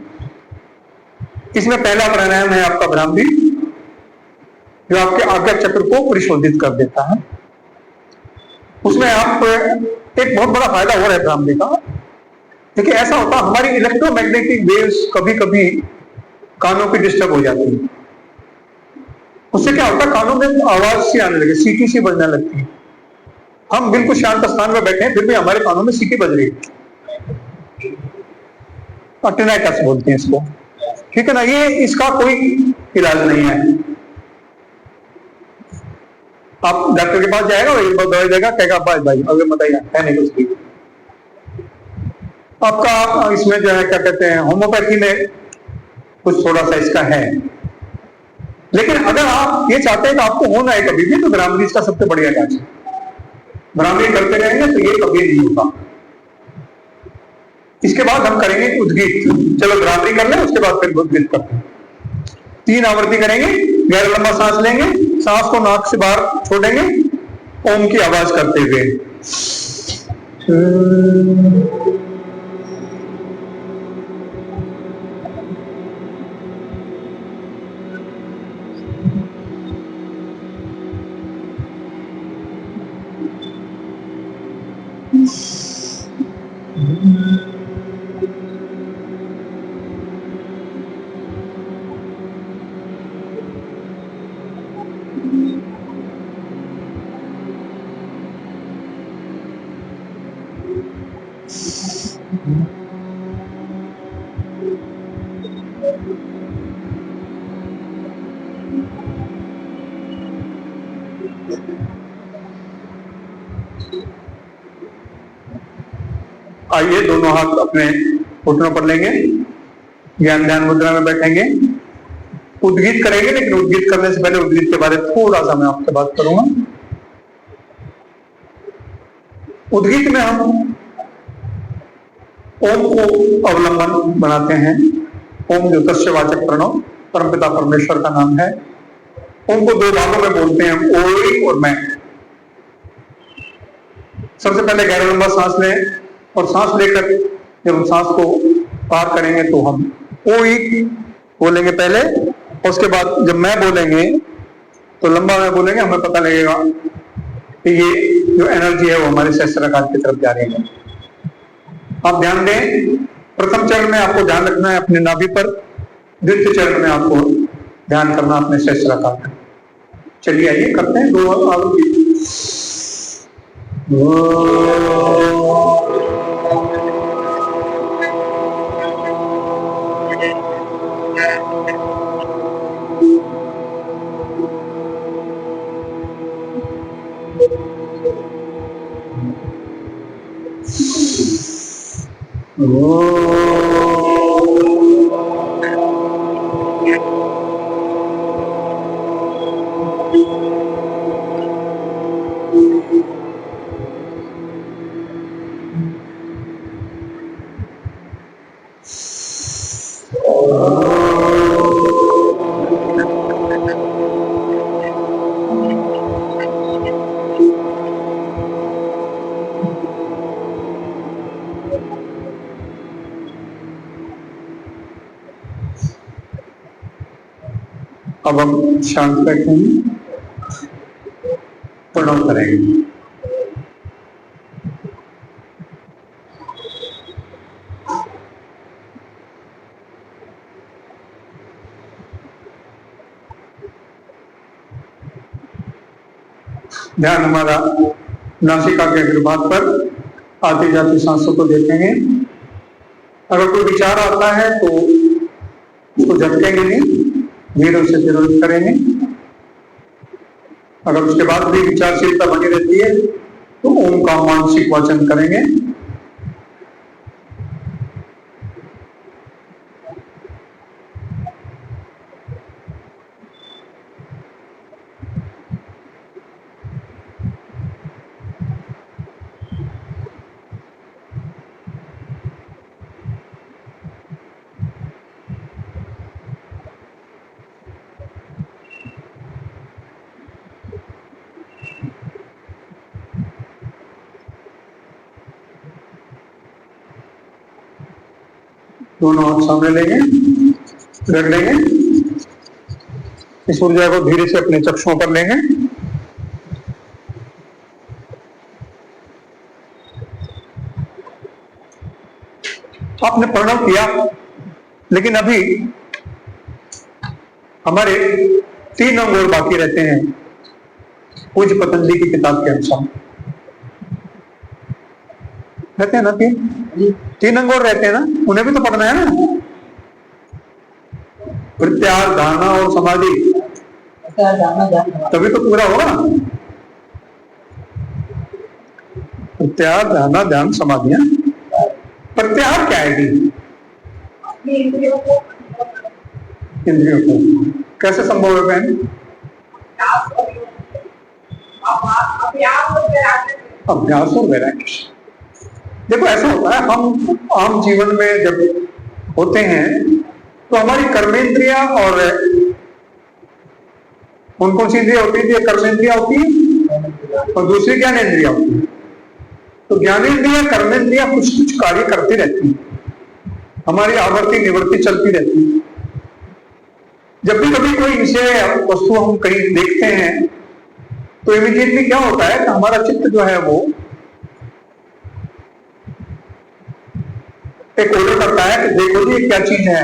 इसमें पहला प्राणायाम है आपका भ्रामरी, जो आपके आज्ञा चक्र को परिशोधित कर देता है। उसमें आप एक बहुत बड़ा फायदा हो रहा है भ्रामरी का। देखिए ऐसा होता है, हमारी इलेक्ट्रोमैग्नेटिक वेव्स कभी कभी कानों की डिस्टर्ब हो जाती है। उससे क्या होता है, कानों में आवाज सी आने लगे, सीटी सी बजने लगती है। हम बिल्कुल शांत स्थान में बैठे हैं, फिर भी हमारे कानों में सीटी बज रही है, टिनाइटस बोलते हैं इसको। ठीक है ना? ये इसका कोई इलाज नहीं है। आप डॉक्टर के पास जाएगा, वही दवाई देगा, कहेगा भाई भाई अगर बताइए है नहीं कुछ भी। आपका इसमें जो है क्या कहते हैं, होम्योपैथी में कुछ थोड़ा सा इसका है। लेकिन अगर आप ये चाहते हैं कि आपको होना है कभी भी, तो भ्रामरी इसका सबसे बढ़िया इलाज है। भ्रामरी करते रहेंगे तो ये कभी नहीं होगा। इसके बाद हम करेंगे उद्गीत। चलो भ्रामरी कर लें, उसके बाद फिर उद्गीत करते हैं। 3 आवृत्ति करेंगे, गहरा लंबा सांस लेंगे, सांस को नाक से बाहर छोड़ेंगे, ओम की आवाज करते हुए। आइए दोनों हाथ अपने घुटनों पर लेंगे, ज्ञान ध्यान मुद्रा में बैठेंगे, उद्गीत करेंगे। लेकिन उद्गीत करने से पहले उद्गीत के बारे में थोड़ा सा मैं आपसे बात करूंगा। उद्गीत में हम ओम को अवलंबन बनाते हैं। ओम जो तस्यवाचक प्रणव परमपिता परमेश्वर का नाम है। ओम को 2 भागों में बोलते हैं, ओई और मैं। सबसे पहले गहरा लंबा सांस लें और सांस लेकर जब हम सांस को पार करेंगे तो हम ओई बोलेंगे पहले, और उसके बाद जब मैं बोलेंगे तो लंबा मैं बोलेंगे, हमें पता लगेगा कि ये जो एनर्जी है वो हमारे सहस्त्राकार की तरफ जा रही है। आप ध्यान दें, प्रथम चरण में आपको ध्यान रखना है अपने नाभि पर, द्वितीय चरण में आपको ध्यान करना अपने सहस्त्राकार पर। चलिए आइए करते हैं 2 आवृत्ति। अब हम शांत बैठेंगे, प्रणव करेंगे। ध्यान हमारा नासिका के अग्रभाग पर आती जाती सांसों को देखेंगे। अगर कोई विचार आता है तो उसको झटकेंगे नहीं, धीरे से विरोध करेंगे। अगर उसके बाद भी विचारशीलता बनी रहती है तो ओम का मानसिक वाचन करेंगे। दोनों हाथ सामने लेंगे, रख लेंगे। इस ऊर्जा को धीरे से अपने चक्षुओं पर लेंगे। आपने प्रणव किया, लेकिन अभी हमारे 3 अंग और बाकी रहते हैं पूज्य पतंजलि की किताब के अनुसार। रहते हैं ना 3 अंग और रहते हैं ना, उन्हें भी तो पढ़ना है ना। प्रत्याहार, धारणा और समाधि, तभी तो पूरा होगा। प्रत्याहार, धारणा, ध्यान, समाधि। प्रत्याहार क्या है? इंद्रियों को कैसे संभव है बहन? अभ्यास और वैराग्य। देखो ऐसा होता है, हम आम जीवन में जब होते हैं तो हमारी कर्मेंद्रियां और कौन सी इंद्रिया होती है? कर्मेंद्रिया होती है और दूसरी ज्ञानेंद्रिया होती है। तो ज्ञानेंद्रिया, कर्मेंद्रिया कुछ कुछ कार्य करती रहती है, हमारी आवर्ती निवृत्ति चलती रहती है। जब भी कभी कोई विषय वस्तु हम कहीं देखते हैं तो इमीडिएटली क्या होता है कि हमारा चित्त जो है वो एक ऑर्डर करता है कि देखो जी ये क्या चीज है,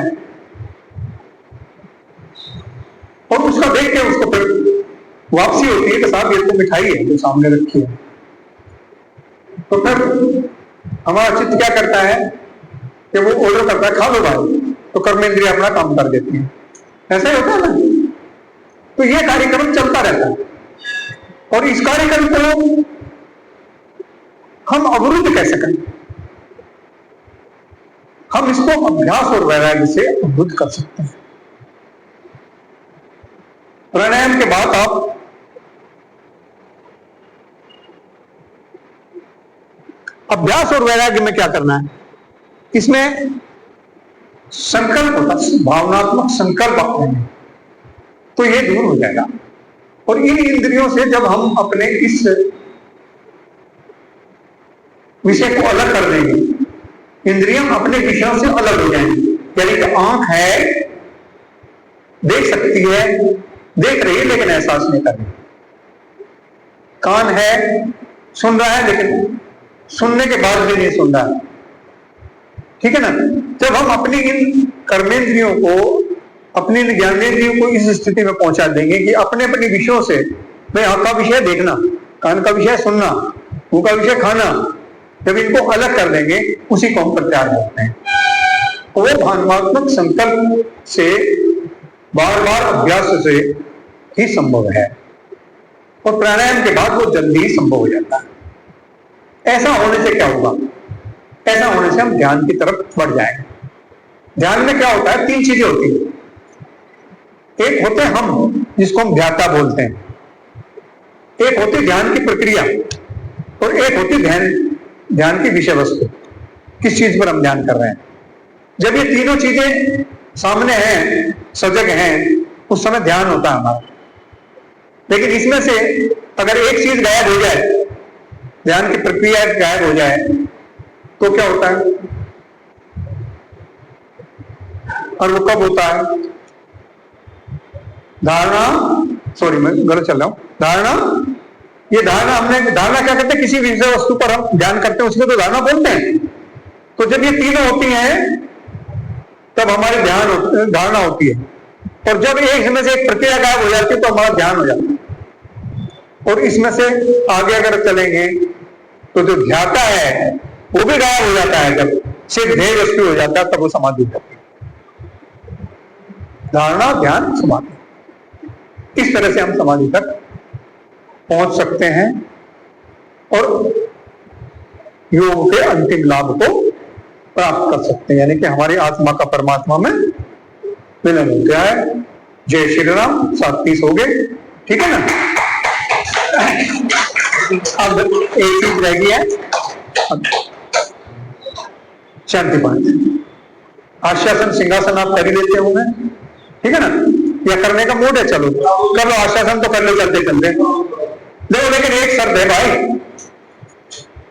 और उसका देख के उसको फिर वापसी होती है कि साहब ये तो मिठाई है जो सामने रखी है। तो फिर हमारा चित्त क्या करता है कि वो ऑर्डर करता है खा लो भाई, तो कर्मेंद्रिय अपना काम कर देती है। ऐसा ही होता है ना। तो ये कार्यक्रम चलता रहता है, और इस कार्यक्रम को हम अवरुद्ध कैसे करें? हम इसको अभ्यास और वैराग्य से अवरुद्ध कर सकते हैं। प्राणायाम के बाद आप अभ्यास और वैराग्य में क्या करना है? इसमें संकल्प होता है, भावनात्मक संकल्प अपने में, तो ये दूर हो जाएगा। और इन इंद्रियों से जब हम अपने इस विषय को अलग कर देंगे, इंद्रियां अपने विषयों से अलग हो जाएंगी। यानी कि आंख है, देख सकती है, देख रही है लेकिन एहसास नहीं कर रही। कान है, सुन रहा है लेकिन सुनने के बाद भी नहीं सुन रहा है। ठीक है ना। जब हम अपनी इन कर्मेंद्रियों को, अपनी इन ज्ञानेंद्रियों को इस स्थिति में पहुंचा देंगे कि अपने अपने विषयों से, मैं आंख का विषय देखना, कान का विषय सुनना, मुंह का विषय खाना, जब इनको अलग कर देंगे उसी को हम प्रत्याहार बोलते हैं। वो भावनात्मक संकल्प से, बार बार अभ्यास से ही संभव है, और प्राणायाम के बाद वो जल्दी ही संभव हो जाता है। ऐसा होने से क्या होगा? ऐसा होने से हम ध्यान की तरफ बढ़ जाएंगे। ध्यान में क्या होता है? 3 चीजें होती है। एक होते हैं हम, जिसको हम ध्याता बोलते हैं, एक होती ध्यान की प्रक्रिया, और एक होती ध्यान की विषय वस्तु, किस चीज पर हम ध्यान कर रहे हैं। जब ये तीनों चीजें सामने हैं, सजग हैं, उस समय ध्यान होता है हमारा। लेकिन इसमें से अगर एक चीज गायब हो जाए, ध्यान की प्रक्रिया गायब हो जाए, तो क्या होता है? और वो कब होता है? धारणा, सॉरी मैं गलत चल रहा हूं, धारणा, ये धारणा धारणा क्या करते हैं? किसी विषय वस्तु पर हम ध्यान करते हैं, उसमें तो धारणा बोलते हैं। तो जब ये तीनों होती हैं तब हमारी धारणा होती है, और जब एक में से एक प्रक्रिया गायब हो जाती है तो हमारा ध्यान हो जाता है। और इसमें से आगे अगर चलेंगे तो जो ध्याता है वो भी गायब हो जाता है। जब सिर्फ ध्येय वस्तु हो जाता है तब वो समाधि हो जाती है। धारणा, ध्यान, समाधि, इस तरह से हम समाधि तक पहुंच सकते हैं और योग के अंतिम लाभ को प्राप्त कर सकते हैं, यानी कि हमारी आत्मा का परमात्मा में मिलन हो गया है। जय श्री राम। 7:30 हो गए, ठीक है ना? अब एक चीज रह गई है, शांति पाठ। आश्वासन सिंहासन आप कर ही लेते होंगे, ठीक है ना? या करने का मूड है, चलो कर लो, आश्वासन तो कर लो चलते चलते। देखो लेकिन एक शर्त है भाई,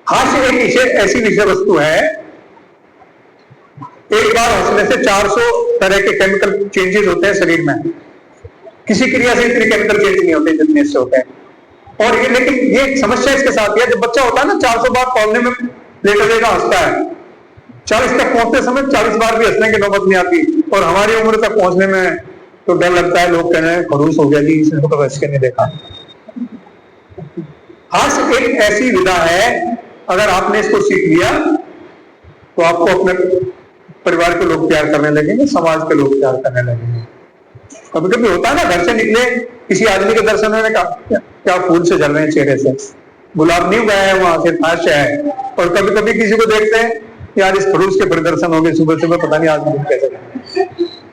हास्य एक ऐसी विषय वस्तु है, एक बार हंसने से 400 तरह के केमिकल चेंजेस होते हैं शरीर में। किसी क्रिया से इतने केमिकल चेंज नहीं होते जितने इससे होते हैं। और ये लेकिन ये एक समस्या इसके साथ है, जब बच्चा होता है ना 400 बार पौधे में लेटा हंसता है, 40 तक पहुंचते समय 40 बार भी हंसने की नौबत नहीं आती, और हमारी उम्र तक पहुंचने में तो डर लगता है, लोग कहने खड़ूस हो गया जी, इसने तो हंस के नहीं देखा। हास्य एक ऐसी विधा है, अगर आपने इसको सीख लिया तो आपको अपने परिवार के लोग प्यार करने लगेंगे, समाज के लोग प्यार करने लगेंगे। कभी कभी होता है ना, घर से निकले किसी आदमी के दर्शन में कहा क्या फूल से जल रहे हैं चेहरे से, गुलाब नहीं उगाया है वहां से, हास्य है। और कभी कभी किसी को देखते हैं यार इस खड़ूस के प्रदर्शन हो गए सुबह सुबह, पता नहीं आज कैसे